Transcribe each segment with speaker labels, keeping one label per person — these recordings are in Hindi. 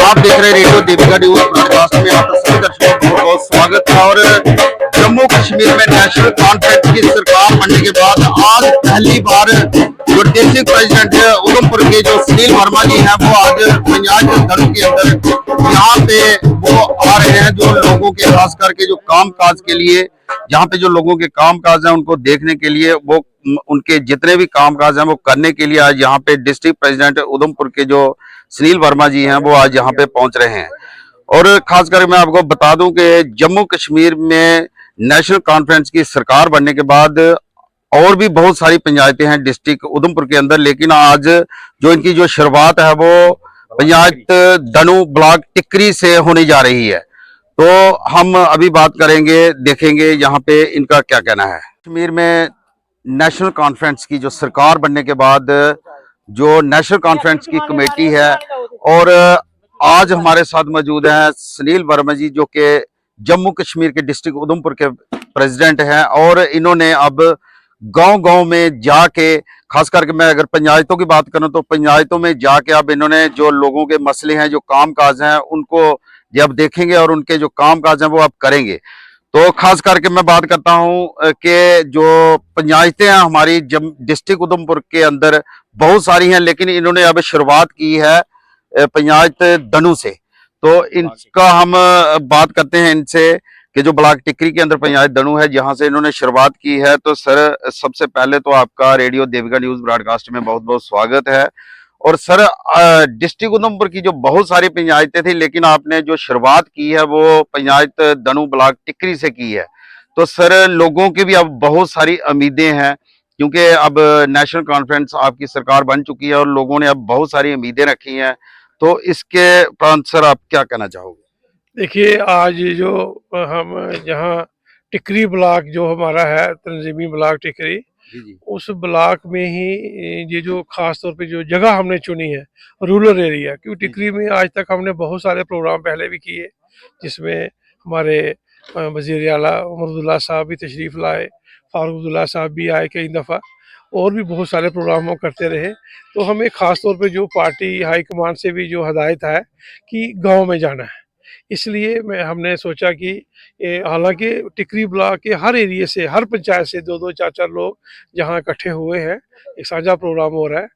Speaker 1: आप देख रहे रेडियो दीपिका न्यूज ब्रॉडकास्ट में आपका सभी दर्शकों का बहुत बहुत स्वागत है। और जम्मू कश्मीर में नेशनल कॉन्फ्रेंस की सरकार बनने के बाद आज पहली बार जो डिस्ट्रिक्ट प्रेसिडेंट है उधमपुर के जो सुनील वर्मा जी हैं वो आज पंचायत दल के अंदर यहाँ पे वो आ रहे हैं। जो लोगों के खास करके जो काम काज के लिए यहाँ पे जो लोगों के काम काज है उनको देखने के लिए वो उनके जितने भी काम काज हैं वो करने के लिए आज यहाँ पे डिस्ट्रिक्ट प्रेसिडेंट उधमपुर के जो सुनील वर्मा जी हैं वो आज यहाँ पे पहुंच रहे हैं। और खासकर मैं आपको बता दूं कि जम्मू कश्मीर में नेशनल कॉन्फ्रेंस की सरकार बनने के बाद और भी बहुत सारी पंचायतें हैं डिस्ट्रिक्ट उधमपुर के अंदर, लेकिन आज जो इनकी जो शुरुआत है वो पंचायत दनू ब्लॉक टिकरी से होने जा रही है। तो हम अभी बात करेंगे, देखेंगे यहाँ पे इनका क्या कहना है। कश्मीर में नेशनल कॉन्फ्रेंस की जो सरकार बनने के बाद जो नेशनल कॉन्फ्रेंस की कमेटी है और आज हमारे साथ मौजूद हैं सुनील वर्मा जी जो कि जम्मू कश्मीर के डिस्ट्रिक्ट उधमपुर के प्रेसिडेंट हैं। और इन्होंने अब गांव-गांव में जाके, खास करके मैं अगर पंचायतों की बात करूं तो पंचायतों में जाके अब इन्होंने जो लोगों के मसले हैं, जो काम काज हैं, उनको जब देखेंगे और उनके जो काम काज हैं वो अब करेंगे। तो खास करके मैं बात करता हूं कि जो पंचायतें हैं हमारी डिस्ट्रिक्ट उधमपुर के अंदर बहुत सारी हैं, लेकिन इन्होंने अब शुरुआत की है पंचायत दनू से। तो इनका हम बात करते हैं इनसे कि जो ब्लॉक टिकरी के अंदर पंचायत दनू है जहां से इन्होंने शुरुआत की है। तो सर, सबसे पहले तो आपका रेडियो देविका न्यूज ब्रॉडकास्ट में बहुत बहुत स्वागत है। और सर, डिस्ट्रिक्ट उधमपुर की जो बहुत सारी पंचायतें थी लेकिन आपने जो शुरुआत की है वो पंचायत दनू ब्लॉक टिकरी से की है। तो सर, लोगों की भी अब बहुत सारी उम्मीदें हैं क्योंकि अब नेशनल कॉन्फ्रेंस आपकी सरकार बन चुकी है और लोगों ने अब बहुत सारी उम्मीदें रखी हैं। तो इसके प्रांत सर आप क्या कहना चाहोगे?
Speaker 2: देखिए, आज जो हम जहाँ टिकरी ब्लॉक जो हमारा है, तंजीमी ब्लॉक टिकरी,
Speaker 1: जी।
Speaker 2: उस ब्लॉक में ही ये जो खास तौर पे जो जगह हमने चुनी है रूरल एरिया, क्योंकि टिकरी में आज तक हमने बहुत सारे प्रोग्राम पहले भी किए जिसमें हमारे वज़ीर आला उमर अब्दुल्ला साहब भी तशरीफ़ लाए, फारूक अब्दुल्ला साहब भी आए कई दफ़ा, और भी बहुत सारे प्रोग्राम हम करते रहे। तो हमें ख़ास तौर पे जो पार्टी हाई कमान से भी जो हदायत है कि गाँव में जाना है, इसलिए हमने सोचा कि हालांकि टिकरी ब्लॉक के हर एरिया से, हर पंचायत से दो दो चार चार लोग जहां इकट्ठे हुए हैं, एक साझा प्रोग्राम हो रहा है।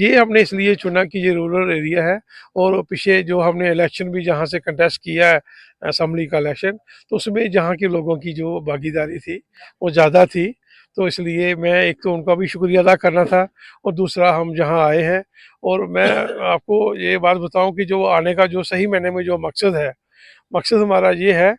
Speaker 2: ये हमने इसलिए चुना कि ये रूरल एरिया है और पीछे जो हमने इलेक्शन भी जहां से कंटेस्ट किया है, असम्बली का इलेक्शन, तो उसमें जहां के लोगों की जो भागीदारी थी वो ज़्यादा थी। तो इसलिए मैं एक तो उनका भी शुक्रिया अदा करना था और दूसरा हम जहाँ आए हैं। और मैं आपको ये बात बताऊं कि जो आने का जो सही मायने में जो मकसद हमारा ये है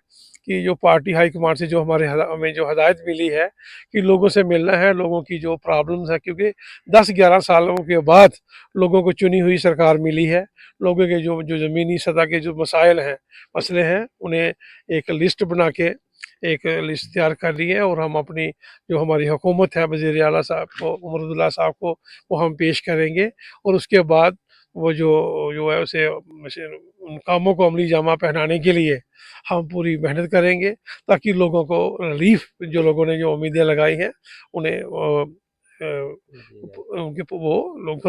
Speaker 2: कि जो पार्टी हाई कमान से जो हमें जो हदायत मिली है कि लोगों से मिलना है, लोगों की जो प्रॉब्लम्स है, क्योंकि 10-11 सालों के बाद लोगों को चुनी हुई सरकार मिली है। लोगों के जो जो ज़मीनी सतह के जो मसाइल हैं, मसले हैं, उन्हें एक लिस्ट बना के एक लिस्ट तैयार कर ली है और हम अपनी जो हमारी हुकूमत है वज़ीर आला साहब को, उमर अब्दुल्ला साहब को, वो हम पेश करेंगे। और उसके बाद वो जो जो है उसे उन कामों को अमली जामा पहनाने के लिए हम पूरी मेहनत करेंगे ताकि लोगों को रिलीफ, जो लोगों ने जो उम्मीदें लगाई हैं उन्हें उनके वो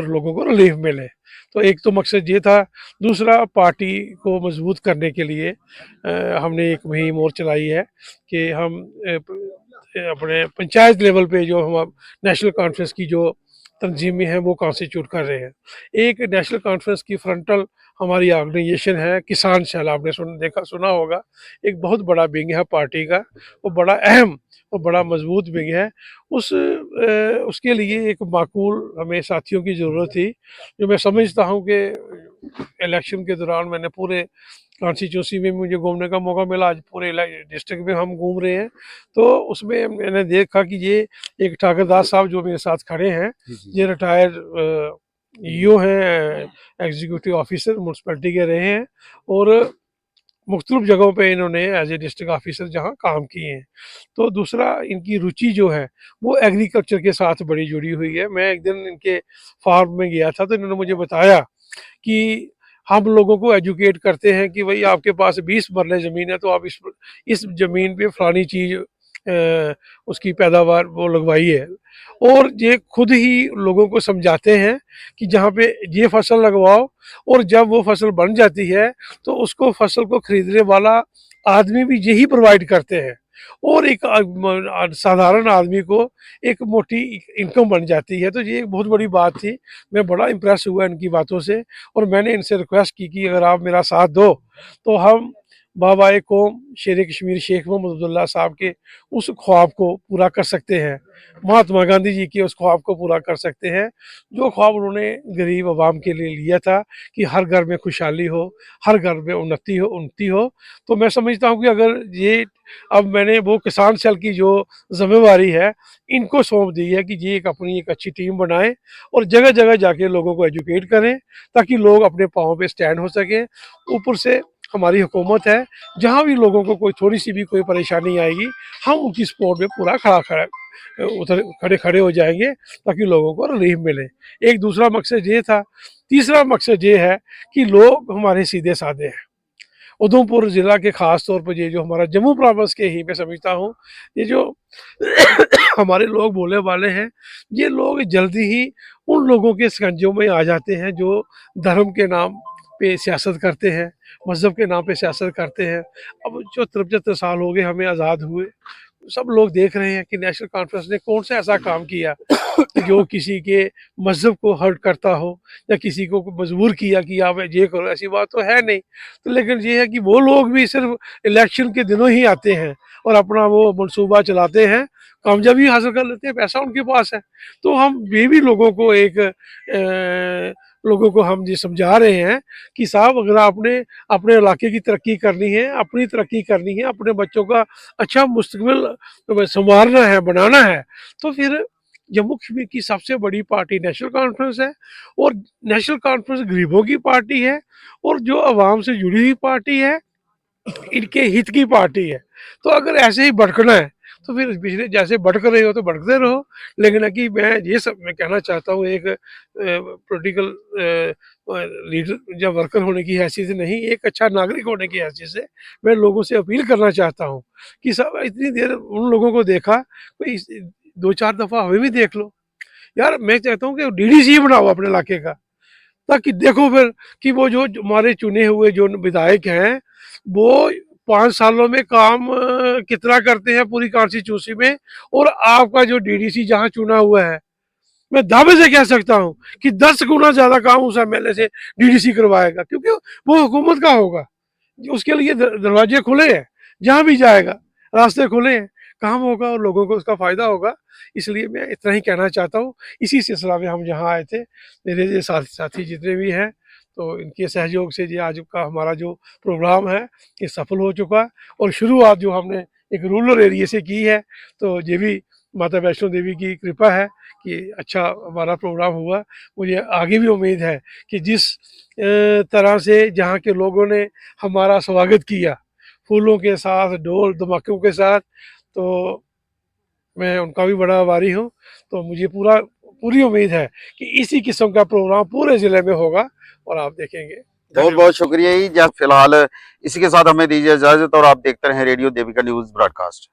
Speaker 2: लोगों को रिलीफ मिले। तो एक तो मकसद ये था। दूसरा, पार्टी को मजबूत करने के लिए हमने एक मुहिम और चलाई है कि हम अपने पंचायत लेवल पे जो हम नेशनल कॉन्फ्रेंस की जो तंजीमें हैं वो कॉन्स्टिट्यूट कर रहे हैं। एक नेशनल कॉन्फ्रेंस की फ्रंटल हमारी ऑर्गेनाइजेशन है किसान सेल, आपने सुना होगा, एक बहुत बड़ा विंग है पार्टी का, वो बड़ा अहम और बड़ा मजबूत विंग है। उसके लिए एक माकूल हमें साथियों की ज़रूरत थी। जो मैं समझता हूँ कि इलेक्शन के दौरान मैंने पूरे कॉन्स्टिट्यूंसी में मुझे घूमने का मौका मिला, आज पूरे डिस्ट्रिक्ट में हम घूम रहे हैं। तो उसमें मैंने देखा कि ये एक ठाकरदास साहब जो मेरे साथ खड़े हैं, ये रिटायर्ड ईओ हैं, एग्जीक्यूटिव ऑफिसर म्यूनसिपैलिटी के रहे हैं और मुख्तलिफ जगहों पे इन्होंने एज ए डिस्ट्रिक्ट ऑफिसर जहाँ काम किए हैं। तो दूसरा, इनकी रुचि जो है वो एग्रीकल्चर के साथ बड़ी जुड़ी हुई है। मैं एक दिन इनके फार्म में गया था तो इन्होंने मुझे बताया कि हम लोगों को एजुकेट करते हैं कि भाई आपके पास 20 मरले ज़मीन है तो आप इस ज़मीन पे फलानी चीज़ उसकी पैदावार वो लगवाई है, और ये खुद ही लोगों को समझाते हैं कि जहाँ पे ये फसल लगवाओ, और जब वो फसल बन जाती है तो उसको फसल को खरीदने वाला आदमी भी यही प्रोवाइड करते हैं, और एक साधारण आदमी को एक मोटी इनकम बन जाती है। तो ये एक बहुत बड़ी बात थी, मैं बड़ा इम्प्रेस हुआ इनकी बातों से, और मैंने इनसे रिक्वेस्ट की कि अगर आप मेरा साथ दो तो हम बाबा कौम शेर कश्मीर शेख मोहम्मद अब्दुल्ला साहब के उस ख्वाब को पूरा कर सकते हैं, महात्मा गांधी जी के उस ख्वाब को पूरा कर सकते हैं, जो ख्वाब उन्होंने गरीब आवाम के लिए लिया था कि हर घर में खुशहाली हो, हर घर में उन्नति हो। तो मैं समझता हूँ कि अगर ये अब मैंने वो किसान सेल की जो जिम्मेवारी है इनको सौंप दी है कि ये अपनी एक अच्छी टीम बनाएं और जगह जगह जाके लोगों को एजुकेट करें, ताकि लोग अपने पाँव पे स्टैंड हो सकें। ऊपर से हमारी हुकूमत है, जहाँ भी लोगों को कोई थोड़ी सी भी कोई परेशानी आएगी हम उनकी सपोर्ट में पूरा खड़ा खड़ा उधर खड़े खड़े हो जाएंगे, ताकि लोगों को रिलीफ मिले। एक दूसरा मकसद ये था। तीसरा मकसद ये है कि लोग हमारे सीधे साधे हैं। उधमपुर ज़िला के ख़ास तौर पर ये जो हमारा जम्मू प्रोविंस के ही मैं समझता हूँ, ये जो हमारे लोग बोले वाले हैं, ये लोग जल्दी ही उन लोगों के शिकंजों में आ जाते हैं जो धर्म के नाम पे सियासत करते हैं, मज़हब के नाम पे सियासत करते हैं। अब जो 73 साल हो गए हमें आज़ाद हुए, सब लोग देख रहे हैं कि नेशनल कॉन्फ्रेंस ने कौन सा ऐसा काम किया जो किसी के मज़हब को हर्ट करता हो, या किसी को मजबूर किया कि आप ये करो, ऐसी बात तो है नहीं। तो लेकिन ये है कि वो लोग भी सिर्फ इलेक्शन के दिनों ही आते हैं और अपना वो मनसूबा चलाते हैं, कामयाबी हासिल कर लेते हैं, पैसा उनके पास है। तो हम ये भी लोगों को हम ये समझा रहे हैं कि साहब अगर आपने अपने इलाके की तरक्की करनी है, अपनी तरक्की करनी है, अपने बच्चों का अच्छा मुस्तकबिल संवारना है, बनाना है, तो फिर जम्मू कश्मीर की सबसे बड़ी पार्टी नेशनल कॉन्फ्रेंस है, और नेशनल कॉन्फ्रेंस गरीबों की पार्टी है, और जो आवाम से जुड़ी हुई पार्टी है, इनके हित की पार्टी है। तो अगर ऐसे ही भटकना है तो फिर पिछले जैसे भटक रहे हो तो भटकते रहो। लेकिन है कि मैं ये सब मैं कहना चाहता हूँ, एक पॉलिटिकल लीडर या वर्कर होने की हैसियत से नहीं, एक अच्छा नागरिक होने की हैसियत से मैं लोगों से अपील करना चाहता हूँ कि सब इतनी देर उन लोगों को देखा, कोई 2-4 दफ़ा हमें भी देख लो। यार मैं चाहता हूँ कि डीडीसी बनाओ अपने इलाके का, ताकि देखो फिर कि वो जो हमारे चुने हुए जो विधायक हैं, वो 5 सालों में काम कितना करते हैं पूरी कॉन्स्टिट्यूंसी में, और आपका जो डीडीसी जहाँ चुना हुआ है, मैं दावे से कह सकता हूँ कि 10 गुना ज़्यादा काम उस एमएलए से डीडीसी करवाएगा, क्योंकि वो हुकूमत का होगा। उसके लिए दरवाजे खुले हैं, जहाँ भी जाएगा रास्ते खुले हैं, काम होगा और लोगों को उसका फ़ायदा होगा। इसलिए मैं इतना ही कहना चाहता हूँ। इसी सिलसिला में हम यहाँ आए थे, मेरे ये साथी जितने भी हैं, तो इनके सहयोग से ये आज का हमारा जो प्रोग्राम है ये सफल हो चुका है, और शुरुआत जो हमने एक रूरल एरिया से की है, तो ये भी माता वैष्णो देवी की कृपा है कि अच्छा हमारा प्रोग्राम हुआ। मुझे आगे भी उम्मीद है कि जिस तरह से जहाँ के लोगों ने हमारा स्वागत किया, फूलों के साथ, ढोल धमाकों के साथ, तो मैं उनका भी बड़ा आभारी हूँ। तो मुझे पूरी उम्मीद है कि इसी किस्म का प्रोग्राम पूरे ज़िले में होगा, और आप देखेंगे।
Speaker 1: बहुत बहुत शुक्रिया जी। फिलहाल इसी के साथ हमें दीजिए इजाजत, और आप देखते रहें रेडियो देविका न्यूज ब्रॉडकास्ट।